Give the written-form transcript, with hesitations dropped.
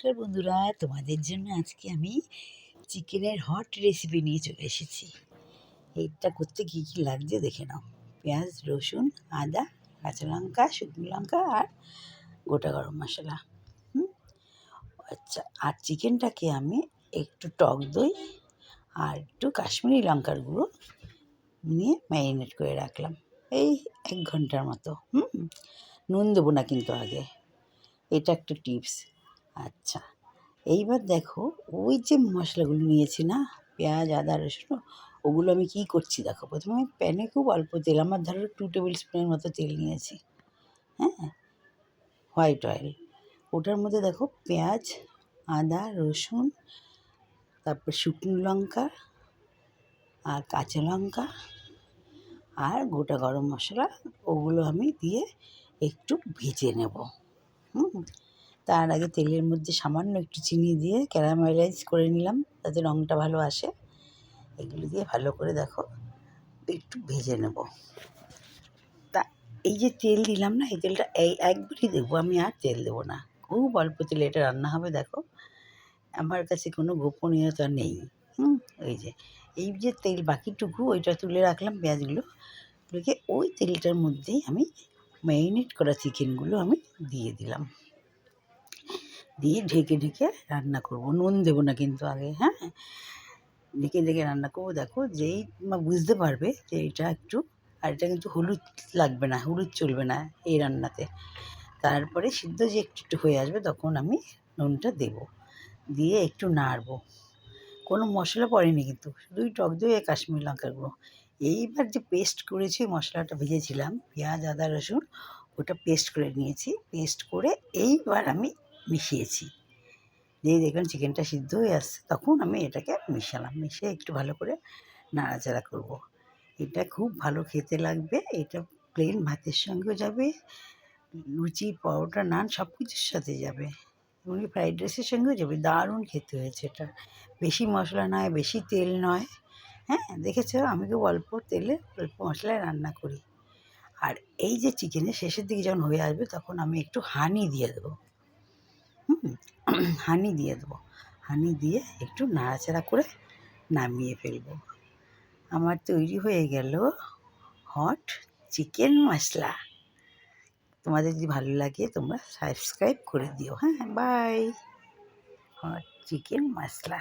নমস্কার বন্ধুরা, তোমাদের জন্য আজকে আমি চিকেনের হট রেসিপি নিয়ে চলে এসেছি। এইটা করতে কী কী লাগছে দেখে নাও। পেঁয়াজ, রসুন, আদা, কাঁচা লঙ্কা, শুকনো লঙ্কা আর গোটা গরম মশলা। হুম আচ্ছা, আর চিকেনটাকে আমি একটু টক দই আর একটু কাশ্মীরি লঙ্কার গুঁড়ো নিয়ে ম্যারিনেট করে রাখলাম এই 1 ঘন্টার মতো। নুন দেবো না কিন্তু আগে, এটা একটা টিপস। আচ্ছা, এইবার দেখো, ওই যে মশলাগুলো নিয়েছি না, পেঁয়াজ, আদা, রসুন, ওগুলো আমি কী করছি দেখো। প্রথমে আমি প্যানে খুব অল্প তেল, আমার ধরো 2 টেবিল স্পুনের মতো তেল নিয়েছি। হ্যাঁ, হোয়াইট অয়েল। ওটার মধ্যে দেখো পেঁয়াজ, আদা, রসুন, তারপর শুকনো লঙ্কা আর কাঁচা লঙ্কা আর গোটা গরম মশলা, ওগুলো আমি দিয়ে একটু ভেজে নেব। তার আগে তেলের মধ্যে সামান্য একটু চিনি দিয়ে ক্যারামেলাইজ করে নিলাম, যাতে রঙটা ভালো আসে। এগুলো দিয়ে ভালো করে দেখো একটু ভেজে নেব। তা এই যে তেল দিলাম না, এই তেলটা একবারই দেবো, আমি আর তেল দেবো না। খুব অল্প তেলে এটা রান্না হবে। দেখো, আমার কাছে কোনো গোপনীয়তা নেই। এই যে তেল বাকিটুকু ওইটা তুলে রাখলাম, পেঁয়াজগুলো রেখে ওই তেলটার মধ্যেই আমি ম্যারিনেট করা চিকেনগুলো আমি দিয়ে দিলাম। দিয়ে ঢেকে ঢেকে রান্না করব। নুন দেবো না কিন্তু আগে। হ্যাঁ, ঢেকে ঢেকে রান্না করবো। দেখো, যেই বুঝতে পারবে যে এটা একটু, আর এটা কিন্তু হলুদ লাগবে না, হলুদ চলবে না এই রান্নাতে। তারপরে সিদ্ধ যে একটু একটু হয়ে আসবে তখন আমি নুনটা দেবো, দিয়ে একটু নাড়বো। কোনো মশলা পড়েনি কিন্তু, শুধুই টক দই আর কাশ্মীরি লঙ্কার গুঁড়ো। এইবার যে পেস্ট করেছি, মশলাটা ভেজেছিলাম পেঁয়াজ, আদা, রসুন, ওটা পেস্ট করে নিয়েছি। পেস্ট করে এইবার আমি মিশিয়েছি। যেই দেখলাম চিকেনটা সিদ্ধ হয়ে আসছে, তখন আমি এটাকে মিশালাম। মিশিয়ে একটু ভালো করে নাড়াচাড়া করব। এটা খুব ভালো খেতে লাগবে। এটা প্লেন ভাতের সঙ্গেও যাবে, লুচি, পরোটা, নান সব কিছুর সাথে যাবে, এমনকি ফ্রাইড রাইসের সঙ্গেও যাবে। দারুণ খেতে হয়েছে এটা। বেশি মশলা নয়, বেশি তেল নয়। হ্যাঁ, দেখেছো আমি খুব অল্প তেলে অল্প মশলায় রান্না করি। আর এই যে চিকেনের শেষের দিকে যখন হয়ে আসবে, তখন আমি একটু হানি দিয়ে দেবো। হানি দিয়ে দেবো। হানি দিয়ে একটু নাড়াচাড়া করে নামিয়ে ফেলবো। আমার তৈরি হয়ে গেল হট চিকেন মশলা। তোমাদের যদি ভালো লাগে তোমরা সাবস্ক্রাইব করে দিও। হ্যাঁ, বাই। Hot chicken masala.